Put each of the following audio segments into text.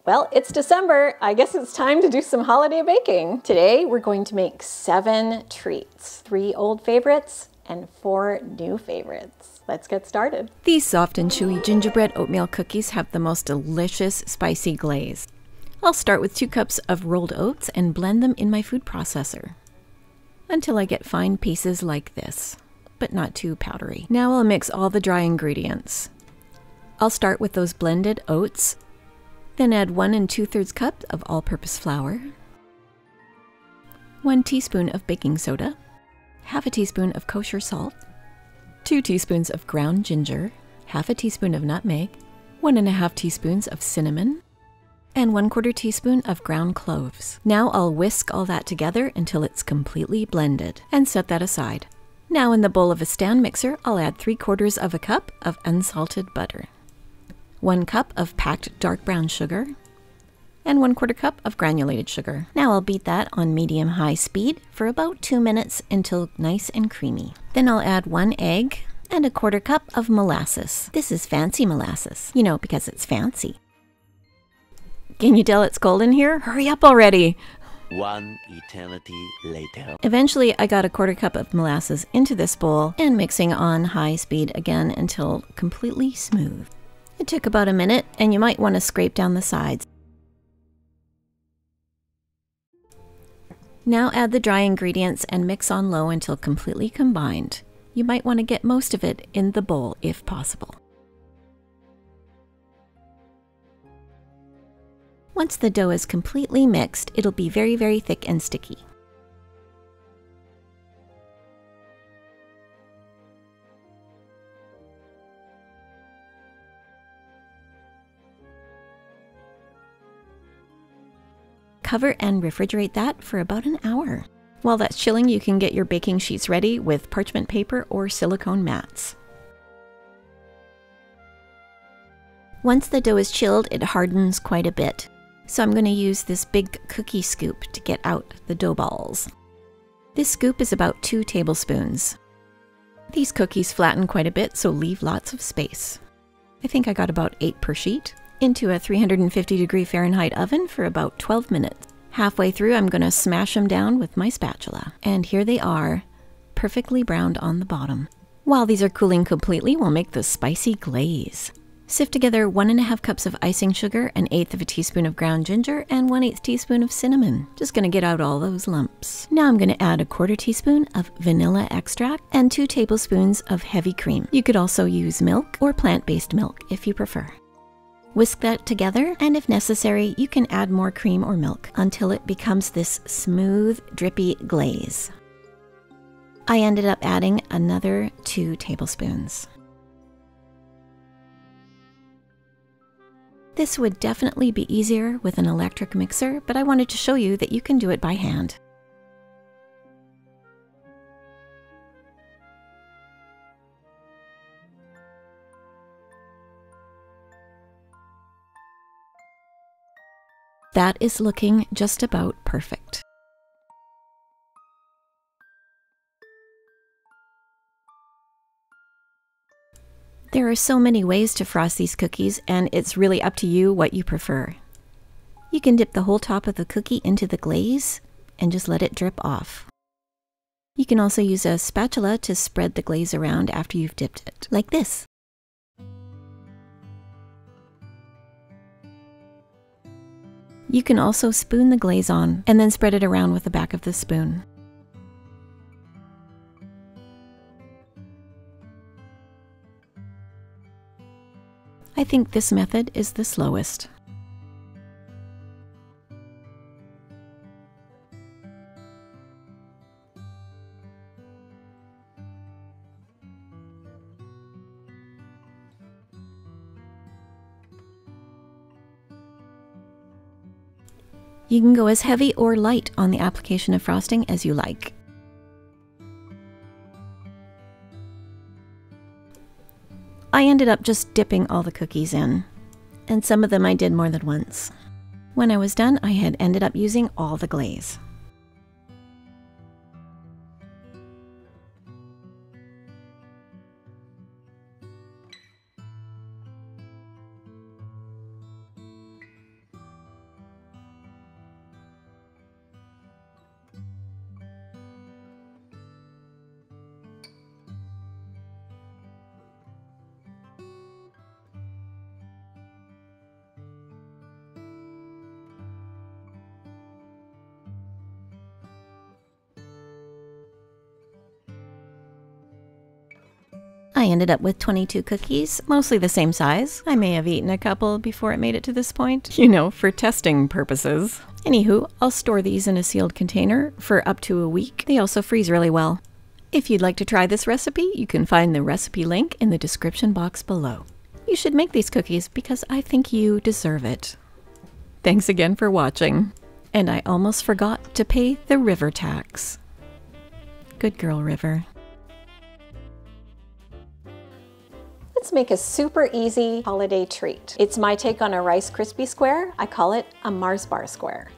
Well, it's December. I guess it's time to do some holiday baking. Today, we're going to make 7 treats, 3 old favorites and 4 new favorites. Let's get started. These soft and chewy gingerbread oatmeal cookies have the most delicious spicy glaze. I'll start with 2 cups of rolled oats and blend them in my food processor until I get fine pieces like this, but not too powdery. Now I'll mix all the dry ingredients. I'll start with those blended oats, then add 1 2/3 cup of all-purpose flour, 1 teaspoon of baking soda, half a teaspoon of kosher salt, 2 teaspoons of ground ginger, half a teaspoon of nutmeg, 1 1/2 teaspoons of cinnamon, and 1/4 teaspoon of ground cloves. Now I'll whisk all that together until it's completely blended and set that aside. Now in the bowl of a stand mixer, I'll add 3/4 of a cup of unsalted butter, 1 cup of packed dark brown sugar, and 1/4 cup of granulated sugar. Now I'll beat that on medium-high speed for about 2 minutes until nice and creamy. Then I'll add 1 egg and 1/4 cup of molasses. This is fancy molasses, you know, because it's fancy. Can you tell it's cold in here? Hurry up already! 1 eternity later. Eventually, I got 1/4 cup of molasses into this bowl and mixing on high speed again until completely smooth. It took about a minute, and you might want to scrape down the sides. Now add the dry ingredients and mix on low until completely combined. You might want to get most of it in the bowl if possible. Once the dough is completely mixed, it'll be very, very thick and sticky. Cover and refrigerate that for about an hour. While that's chilling, you can get your baking sheets ready with parchment paper or silicone mats. Once the dough is chilled, it hardens quite a bit. So I'm going to use this big cookie scoop to get out the dough balls. This scoop is about 2 tablespoons. These cookies flatten quite a bit, so leave lots of space. I think I got about 8 per sheet. Into a 350-degree Fahrenheit oven for about 12 minutes. Halfway through, I'm going to smash them down with my spatula. And here they are, perfectly browned on the bottom. While these are cooling completely, we'll make the spicy glaze. Sift together 1 1/2 cups of icing sugar, 1/8 of a teaspoon of ground ginger, and 1/8 teaspoon of cinnamon. Just going to get out all those lumps. Now I'm going to add 1/4 teaspoon of vanilla extract and 2 tablespoons of heavy cream. You could also use milk or plant-based milk if you prefer. Whisk that together, and if necessary, you can add more cream or milk until it becomes this smooth, drippy glaze. I ended up adding another 2 tablespoons. This would definitely be easier with an electric mixer, but I wanted to show you that you can do it by hand. That is looking just about perfect. There are so many ways to frost these cookies, and it's really up to you what you prefer. You can dip the whole top of the cookie into the glaze and just let it drip off. You can also use a spatula to spread the glaze around after you've dipped it, like this. You can also spoon the glaze on and then spread it around with the back of the spoon. I think this method is the slowest. You can go as heavy or light on the application of frosting as you like. I ended up just dipping all the cookies in, and some of them I did more than once. When I was done, I had ended up using all the glaze. I ended up with 22 cookies, mostly the same size. I may have eaten a couple before it made it to this point, you know, for testing purposes. Anywho, I'll store these in a sealed container for up to a week. They also freeze really well. If you'd like to try this recipe, you can find the recipe link in the description box below. You should make these cookies because I think you deserve it. Thanks again for watching. And I almost forgot to pay the river tax. Good girl, River. Let's make a super easy holiday treat. It's my take on a Rice Krispie square. I call it a Mars bar square.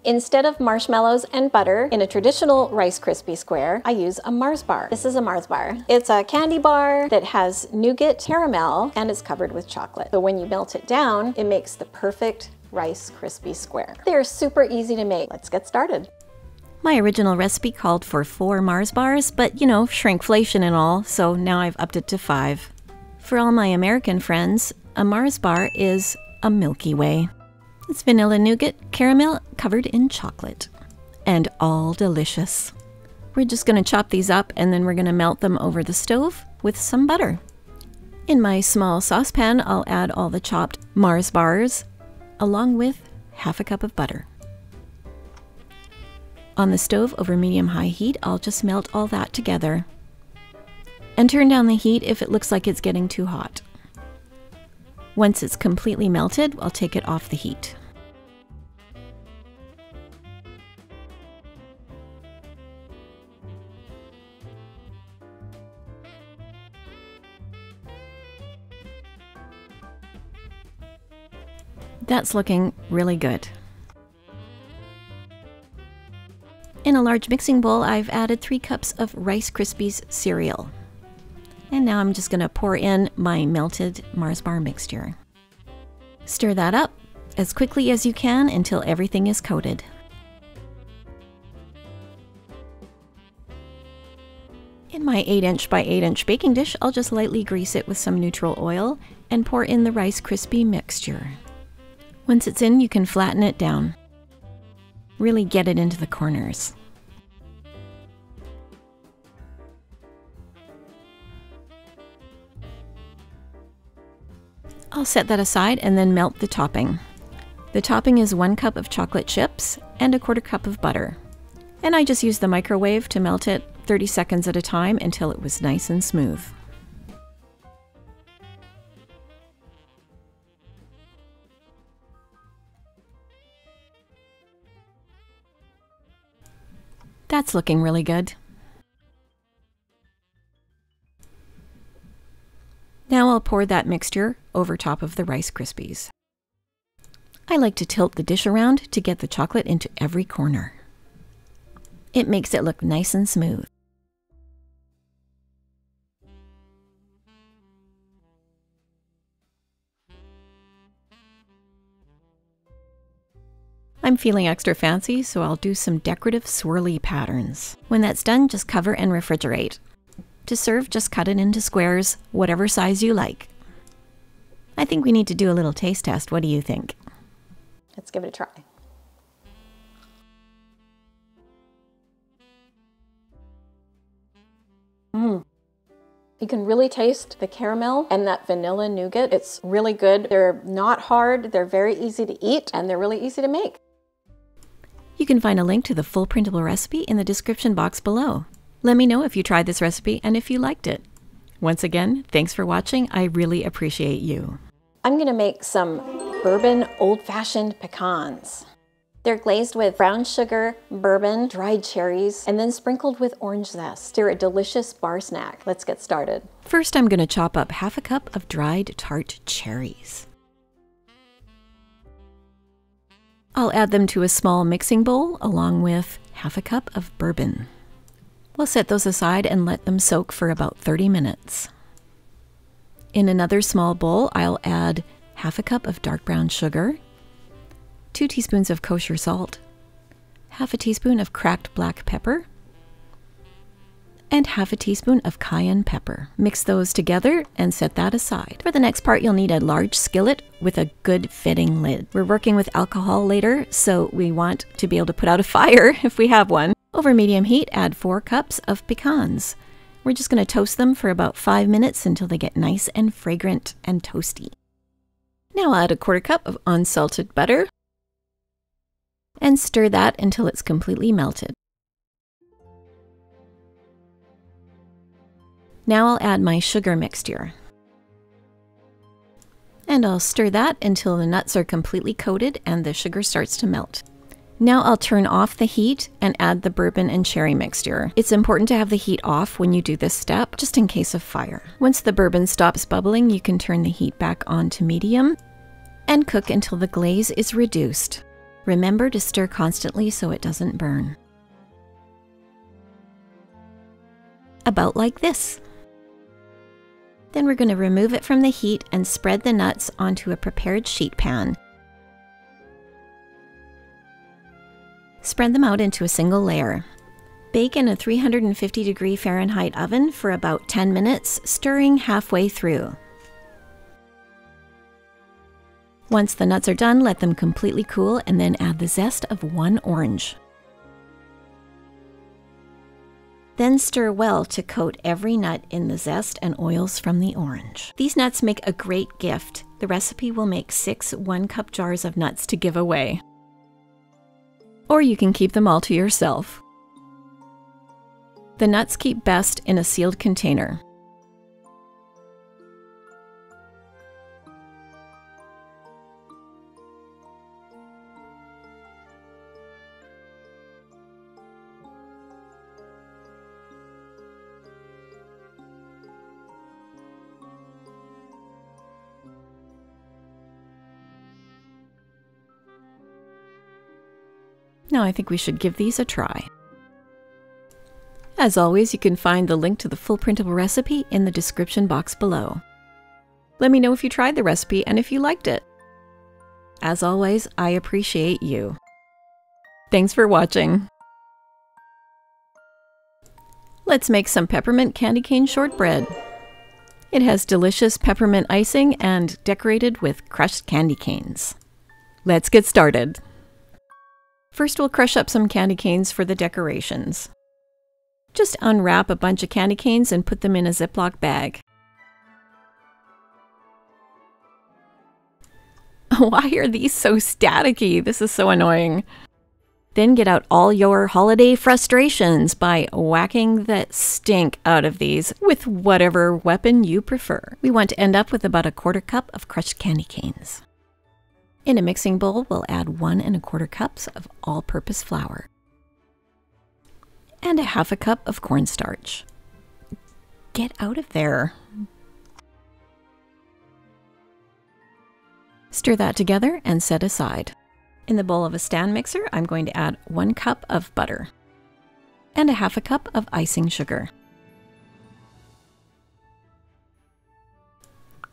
Instead of marshmallows and butter in a traditional Rice Krispie square, I use a Mars bar. This is a Mars bar. It's a candy bar that has nougat caramel and is covered with chocolate. So when you melt it down, it makes the perfect Rice Krispie square. They're super easy to make. Let's get started. My original recipe called for 4 Mars bars, but you know, shrinkflation and all, so now I've upped it to 5. For all my American friends, a Mars bar is a Milky Way. It's vanilla nougat caramel covered in chocolate, and all delicious. We're just going to chop these up and then we're going to melt them over the stove with some butter. In my small saucepan, I'll add all the chopped Mars bars along with half a cup of butter. On the stove over medium-high heat, I'll just melt all that together. And turn down the heat if it looks like it's getting too hot. Once it's completely melted, I'll take it off the heat. That's looking really good. In a large mixing bowl, I've added 3 cups of Rice Krispies cereal. And now I'm just going to pour in my melted Mars bar mixture. Stir that up as quickly as you can until everything is coated. In my 8-inch by 8-inch baking dish, I'll just lightly grease it with some neutral oil and pour in the Rice Krispie mixture. Once it's in, you can flatten it down. Really get it into the corners. I'll set that aside and then melt the topping. The topping is 1 cup of chocolate chips and a 1/4 cup of butter. And I just used the microwave to melt it 30 seconds at a time until it was nice and smooth. That's looking really good. Now I'll pour that mixture over top of the Rice Krispies. I like to tilt the dish around to get the chocolate into every corner. It makes it look nice and smooth. I'm feeling extra fancy, so I'll do some decorative swirly patterns. When that's done, just cover and refrigerate. To serve, just cut it into squares, whatever size you like. I think we need to do a little taste test. What do you think? Let's give it a try. You can really taste the caramel and that vanilla nougat. It's really good. They're not hard, they're very easy to eat, and they're really easy to make. You can find a link to the full printable recipe in the description box below. Let me know if you tried this recipe and if you liked it. Once again, thanks for watching. I really appreciate you. I'm going to make some bourbon old-fashioned pecans. They're glazed with brown sugar, bourbon, dried cherries, and then sprinkled with orange zest. They're a delicious bar snack. Let's get started. First, I'm going to chop up half a cup of dried tart cherries. I'll add them to a small mixing bowl along with half a cup of bourbon. We'll set those aside and let them soak for about 30 minutes. In another small bowl, I'll add half a cup of dark brown sugar, 2 teaspoons of kosher salt, half a teaspoon of cracked black pepper, and half a teaspoon of cayenne pepper. Mix those together and set that aside. For the next part, you'll need a large skillet with a good fitting lid. We're working with alcohol later, so we want to be able to put out a fire if we have one. Over medium heat, add 4 cups of pecans. We're just going to toast them for about 5 minutes until they get nice and fragrant and toasty. Now I'll add a 1/4 cup of unsalted butter and stir that until it's completely melted. Now I'll add my sugar mixture. And I'll stir that until the nuts are completely coated and the sugar starts to melt. Now I'll turn off the heat and add the bourbon and cherry mixture. It's important to have the heat off when you do this step, just in case of fire. Once the bourbon stops bubbling, you can turn the heat back on to medium and cook until the glaze is reduced. Remember to stir constantly so it doesn't burn. About like this. Then we're going to remove it from the heat and spread the nuts onto a prepared sheet pan. Spread them out into a single layer. Bake in a 350-degree Fahrenheit oven for about 10 minutes, stirring halfway through. Once the nuts are done, let them completely cool and then add the zest of 1 orange. Then stir well to coat every nut in the zest and oils from the orange. These nuts make a great gift. The recipe will make 6 1-cup jars of nuts to give away. Or you can keep them all to yourself. The nuts keep best in a sealed container. Now I think we should give these a try. As always, you can find the link to the full printable recipe in the description box below. Let me know if you tried the recipe and if you liked it. As always, I appreciate you. Thanks for watching. Let's make some peppermint candy cane shortbread. It has delicious peppermint icing and decorated with crushed candy canes. Let's get started. First, we'll crush up some candy canes for the decorations. Just unwrap a bunch of candy canes and put them in a Ziploc bag. Why are these so staticky? This is so annoying. Then get out all your holiday frustrations by whacking the stink out of these with whatever weapon you prefer. We want to end up with about a 1/4 cup of crushed candy canes. In a mixing bowl, we'll add 1 1/4 cups of all-purpose flour and a 1/2 cup of cornstarch. Get out of there. Stir that together and set aside. In the bowl of a stand mixer, I'm going to add 1 cup of butter and a 1/2 cup of icing sugar.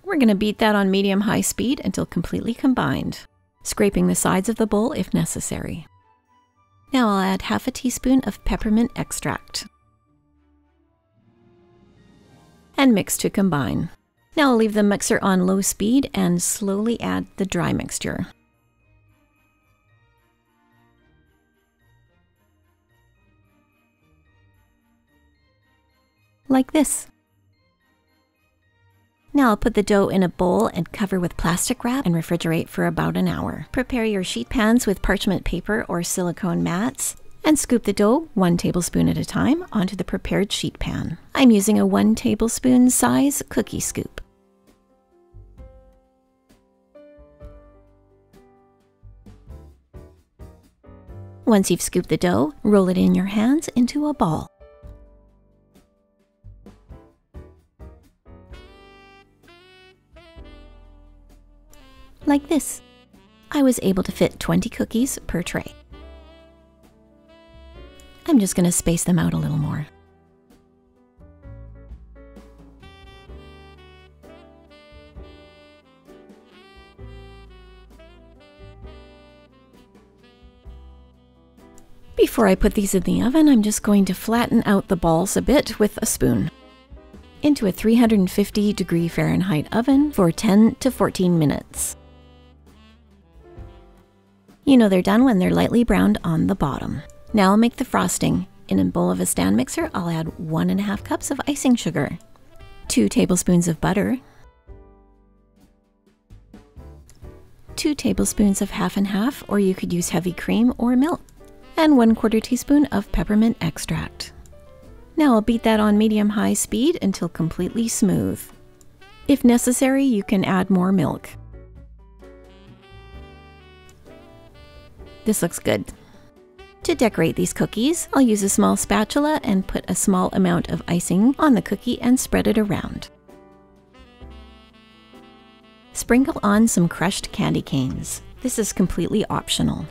We're going to beat that on medium-high speed until completely combined, scraping the sides of the bowl if necessary. Now I'll add 1/2 teaspoon of peppermint extract and mix to combine. Now I'll leave the mixer on low speed and slowly add the dry mixture. Like this. Now I'll put the dough in a bowl and cover with plastic wrap and refrigerate for about an hour. Prepare your sheet pans with parchment paper or silicone mats and scoop the dough 1 tablespoon at a time onto the prepared sheet pan. I'm using a 1 tablespoon size cookie scoop. Once you've scooped the dough, roll it in your hands into a ball. Like this. I was able to fit 20 cookies per tray. I'm just going to space them out a little more. Before I put these in the oven, I'm just going to flatten out the balls a bit with a spoon. Into a 350-degree Fahrenheit oven for 10 to 14 minutes. You know they're done when they're lightly browned on the bottom. Now I'll make the frosting. In a bowl of a stand mixer, I'll add 1.5 cups of icing sugar, 2 tablespoons of butter, 2 tablespoons of half and half, or you could use heavy cream or milk, and 1/4 teaspoon of peppermint extract. Now I'll beat that on medium-high speed until completely smooth. If necessary, you can add more milk. This looks good. To decorate these cookies, I'll use a small spatula and put a small amount of icing on the cookie and spread it around. Sprinkle on some crushed candy canes. This is completely optional.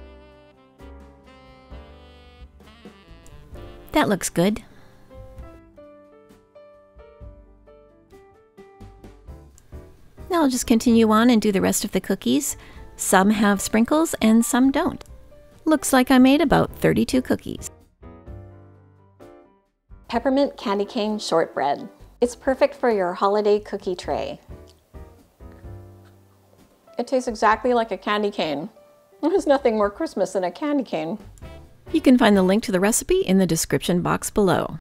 That looks good. Now I'll just continue on and do the rest of the cookies. Some have sprinkles and some don't. Looks like I made about 32 cookies. Peppermint candy cane shortbread. It's perfect for your holiday cookie tray. It tastes exactly like a candy cane. There's nothing more Christmas than a candy cane. You can find the link to the recipe in the description box below.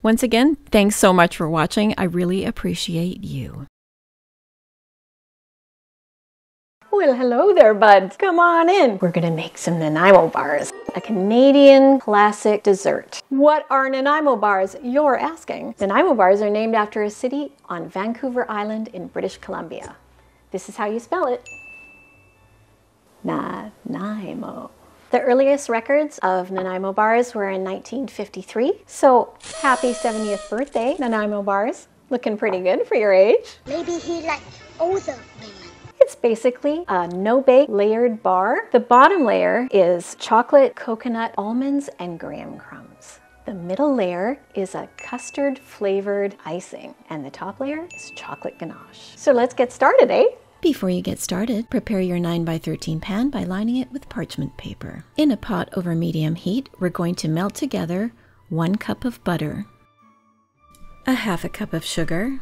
Once again, thanks so much for watching. I really appreciate you. Well, hello there, buds. Come on in. We're gonna make some Nanaimo Bars, a Canadian classic dessert. What are Nanaimo Bars, you're asking? Nanaimo Bars are named after a city on Vancouver Island in British Columbia. This is how you spell it. Nanaimo. The earliest records of Nanaimo Bars were in 1953. So happy 70th birthday, Nanaimo Bars. Looking pretty good for your age. Maybe he liked older women. It's basically a no-bake layered bar. The bottom layer is chocolate, coconut, almonds, and graham crumbs. The middle layer is a custard flavored icing, and the top layer is chocolate ganache. So let's get started, eh? Before you get started, prepare your 9x13 pan by lining it with parchment paper. In a pot over medium heat, we're going to melt together 1 cup of butter, 1/2 cup of sugar,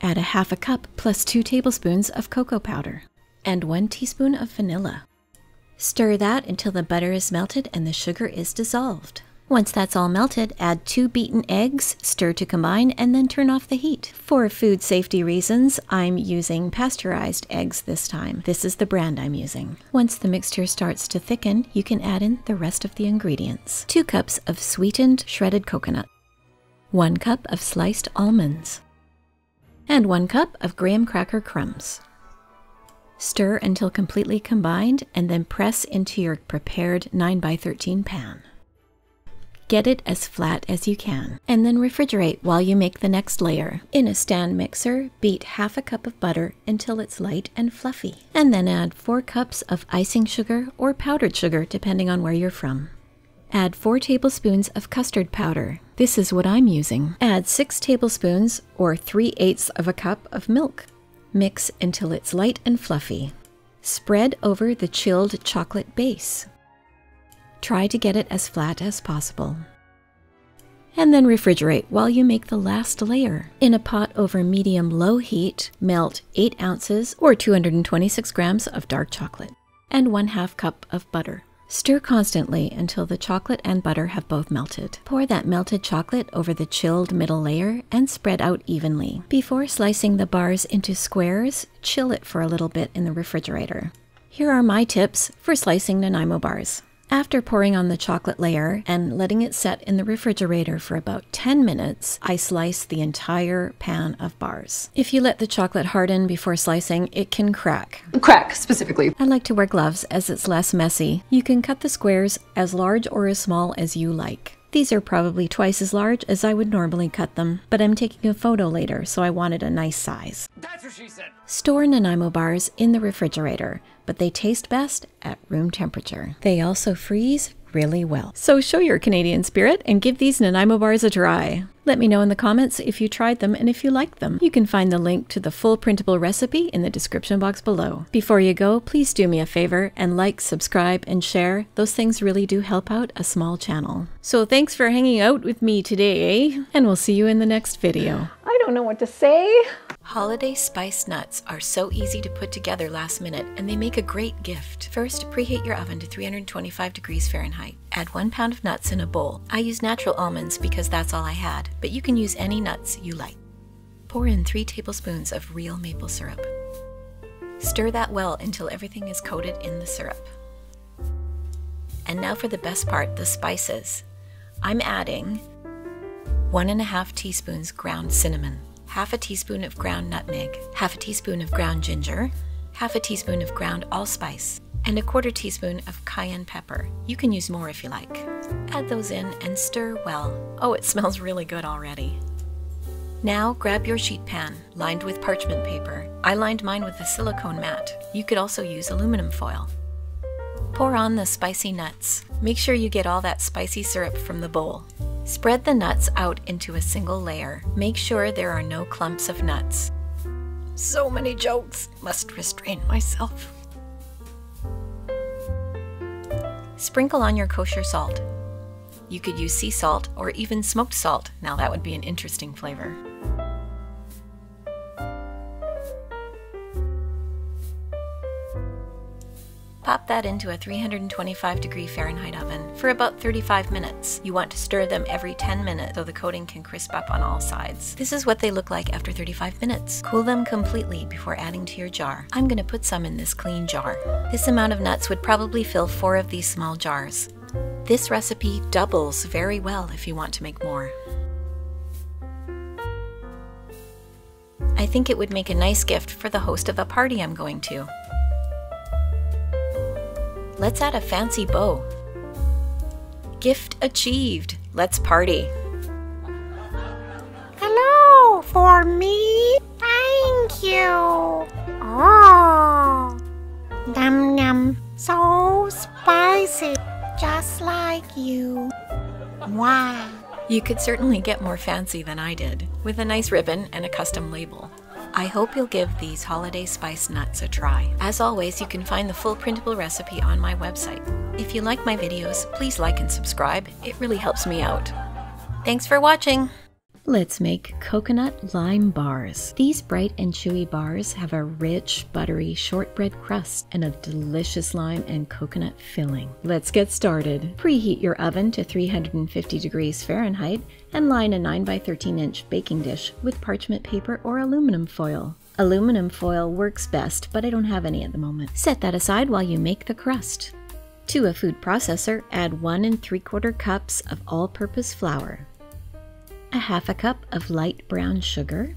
add 1/2 cup plus 2 tablespoons of cocoa powder, and 1 teaspoon of vanilla. Stir that until the butter is melted and the sugar is dissolved. Once that's all melted, add 2 beaten eggs, stir to combine, and then turn off the heat. For food safety reasons, I'm using pasteurized eggs this time. This is the brand I'm using. Once the mixture starts to thicken, you can add in the rest of the ingredients. 2 cups of sweetened shredded coconut, 1 cup of sliced almonds, and 1 cup of graham cracker crumbs. Stir until completely combined and then press into your prepared 9x13 pan. Get it as flat as you can, and then refrigerate while you make the next layer. In a stand mixer, beat 1/2 cup of butter until it's light and fluffy, and then add 4 cups of icing sugar or powdered sugar depending on where you're from. Add 4 tablespoons of custard powder. This is what I'm using. Add 6 tablespoons or 3/8 of a cup of milk. Mix until it's light and fluffy. Spread over the chilled chocolate base. Try to get it as flat as possible. And then refrigerate while you make the last layer. In a pot over medium-low heat, melt 8 ounces or 226 grams of dark chocolate and 1/2 cup of butter. Stir constantly until the chocolate and butter have both melted. Pour that melted chocolate over the chilled middle layer and spread out evenly. Before slicing the bars into squares, chill it for a little bit in the refrigerator. Here are my tips for slicing Nanaimo Bars. After pouring on the chocolate layer and letting it set in the refrigerator for about 10 minutes, I slice the entire pan of bars. If you let the chocolate harden before slicing, it can crack. Crack, specifically. I like to wear gloves as it's less messy. You can cut the squares as large or as small as you like. These are probably twice as large as I would normally cut them, but I'm taking a photo later, so I wanted a nice size. That's what she said. Store Nanaimo Bars in the refrigerator, but they taste best at room temperature. They also freeze really well. So show your Canadian spirit and give these Nanaimo Bars a try. Let me know in the comments if you tried them and if you liked them. You can find the link to the full printable recipe in the description box below. Before you go, please do me a favor and like, subscribe, and share. Those things really do help out a small channel. So thanks for hanging out with me today, and we'll see you in the next video. I don't know what to say. Holiday spice nuts are so easy to put together last minute, and they make a great gift. First, preheat your oven to 325 degrees Fahrenheit. Add 1 pound of nuts in a bowl. I use natural almonds because that's all I had, but you can use any nuts you like. Pour in 3 tablespoons of real maple syrup. Stir that well until everything is coated in the syrup. And now for the best part, the spices. I'm adding 1½ teaspoons ground cinnamon, ½ teaspoon of ground nutmeg, ½ teaspoon of ground ginger, ½ teaspoon of ground allspice, and ¼ teaspoon of cayenne pepper. You can use more if you like. Add those in and stir well. Oh, it smells really good already. Now grab your sheet pan, lined with parchment paper. I lined mine with a silicone mat. You could also use aluminum foil. Pour on the spicy nuts. Make sure you get all that spicy syrup from the bowl. Spread the nuts out into a single layer. Make sure there are no clumps of nuts. So many jokes. Must restrain myself. Sprinkle on your kosher salt. You could use sea salt or even smoked salt. Now that would be an interesting flavor. Pop that into a 325 degree Fahrenheit oven for about 35 minutes. You want to stir them every 10 minutes so the coating can crisp up on all sides. This is what they look like after 35 minutes. Cool them completely before adding to your jar. I'm going to put some in this clean jar. This amount of nuts would probably fill 4 of these small jars. This recipe doubles very well if you want to make more. I think it would make a nice gift for the host of a party I'm going to. Let's add a fancy bow. Gift achieved. Let's party. Hello, for me? Thank you. Oh, yum yum. So spicy, just like you. Wow. You could certainly get more fancy than I did, with a nice ribbon and a custom label. I hope you'll give these holiday spice nuts a try. As always, you can find the full printable recipe on my website. If you like my videos, please like and subscribe. It really helps me out. Thanks for watching! Let's make coconut lime bars. These bright and chewy bars have a rich, buttery shortbread crust and a delicious lime and coconut filling. Let's get started. Preheat your oven to 350 degrees Fahrenheit and line a 9 by 13 inch baking dish with parchment paper or aluminum foil. Aluminum foil works best, but I don't have any at the moment. Set that aside while you make the crust. To a food processor, add 1 3/4 cups of all-purpose flour, a ½ cup of light brown sugar,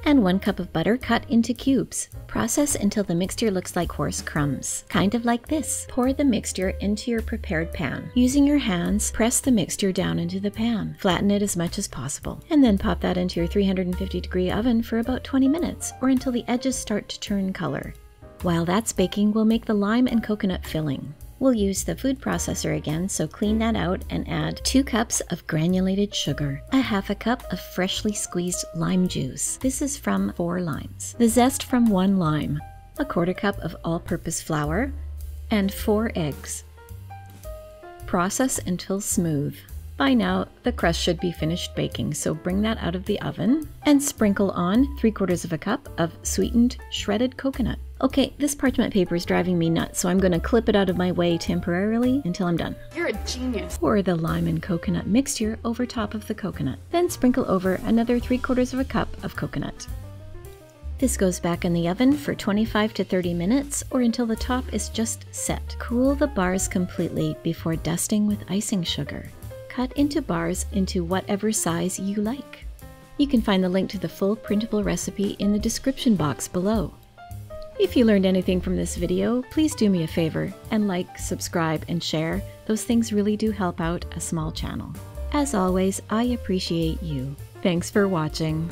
and 1 cup of butter cut into cubes. Process until the mixture looks like coarse crumbs, kind of like this. Pour the mixture into your prepared pan. Using your hands, press the mixture down into the pan. Flatten it as much as possible, and then pop that into your 350 degree oven for about 20 minutes, or until the edges start to turn color. While that's baking, we'll make the lime and coconut filling. We'll use the food processor again, so clean that out and add 2 cups of granulated sugar, a ½ cup of freshly squeezed lime juice. This is from 4 limes. The zest from 1 lime, a ¼ cup of all-purpose flour, and 4 eggs. Process until smooth. By now, the crust should be finished baking, so bring that out of the oven and sprinkle on 3/4 cup of sweetened shredded coconut. Okay, this parchment paper is driving me nuts, so I'm going to clip it out of my way temporarily until I'm done. You're a genius. Pour the lime and coconut mixture over top of the coconut. Then sprinkle over another 3/4 cup of coconut. This goes back in the oven for 25 to 30 minutes or until the top is just set. Cool the bars completely before dusting with icing sugar. Cut into bars into whatever size you like. You can find the link to the full printable recipe in the description box below. If you learned anything from this video, please do me a favor and like, subscribe, and share. Those things really do help out a small channel. As always, I appreciate you. Thanks for watching.